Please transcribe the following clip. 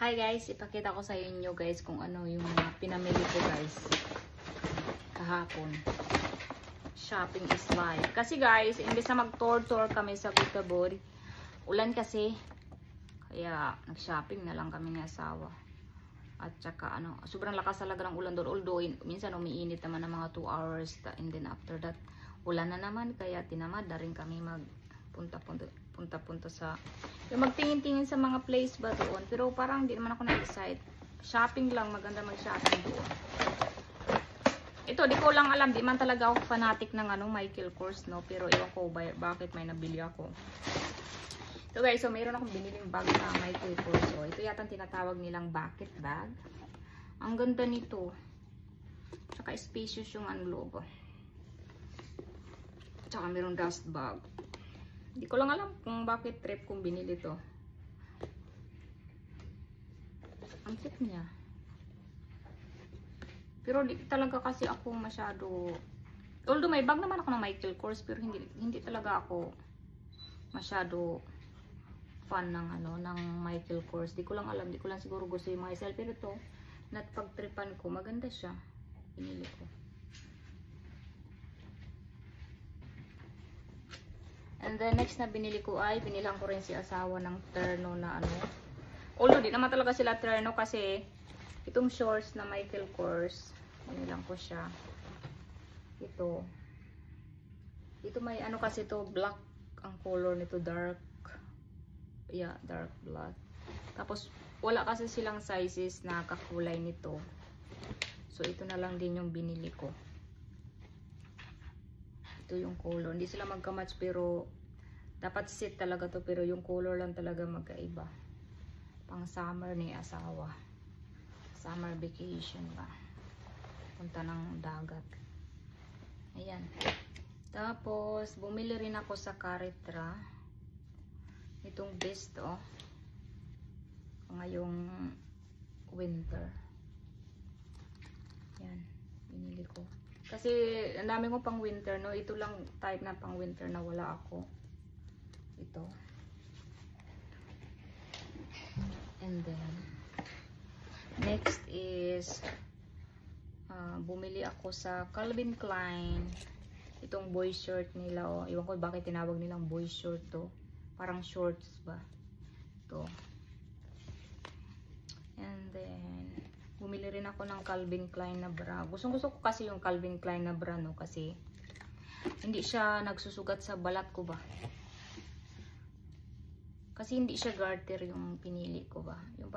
Hi guys, ipakita ko sa inyo guys kung ano yung mga pinamili ko guys kahapon. Shopping is life. Kasi guys, imbes na mag-tour kami sa Kutabor, ulan kasi. Kaya nag-shopping na lang kami ni asawa. At saka ano, sobrang lakas talaga ng ulan doon. Although minsan umiinit naman ng mga 2 hours. And then after that, ulan na naman. Kaya tinamad na rin kami punta sa yung magtingin-tingin sa mga place ba doon. Pero parang hindi naman ako na-excite. Shopping lang, maganda mag-shopping doon. Ito, di ko lang alam, di man talaga ako fanatic ng ano, Michael Kors, no? Pero ewan ko bakit may nabili ako. Ito guys, so mayroon akong biniling bag na Michael Kors. So, ito yata tinatawag nilang bucket bag. Ang ganda nito. Tsaka spacious yung ano logo. Tsaka mayroong dust bag. Hindi ko lang alam kung bakit trip kong binili to. Ang cute niya. Pero di talaga kasi ako masyado. Although may bag naman ako ng Michael Kors, pero hindi talaga ako masyado fan ng ano ng Michael Kors. Di ko lang alam, di ko lang siguro gusto yung mga style. Pero to, pagtripan ko, maganda siya. Pinili ko. And then next na binili ko ay binilang ko rin si asawa ng terno na ano. Although di naman talaga sila terno kasi itong shorts na Michael Kors, binilang ko siya. Ito may ano kasi to, black ang color nito, dark. Yeah, dark black. Tapos wala kasi silang sizes na kakulay nito. So ito na lang din yung binili ko. Ito yung color. Hindi sila magka-match pero dapat set talaga to, pero yung color lang talaga magkaiba. Pang summer ni asawa. Summer vacation ba. Punta ng dagat. Ayan. Tapos bumili rin ako sa Caritra. Itong vest oh. Ngayong winter. Yan. Binili ko. Kasi ang dami ko pang winter, no? Ito lang type na pang winter na wala ako. Ito. And then next is bumili ako sa Calvin Klein. Itong boy shirt nila, oh. Iwan ko bakit tinawag nilang boy shirt to. Parang shorts ba? Ito. And then bumili rin ako ng Calvin Klein na bra. Gusto ko kasi yung Calvin Klein na bra, no? Kasi hindi siya nagsusugat sa balat ko ba. Kasi hindi siya garter yung pinili ko ba. Yung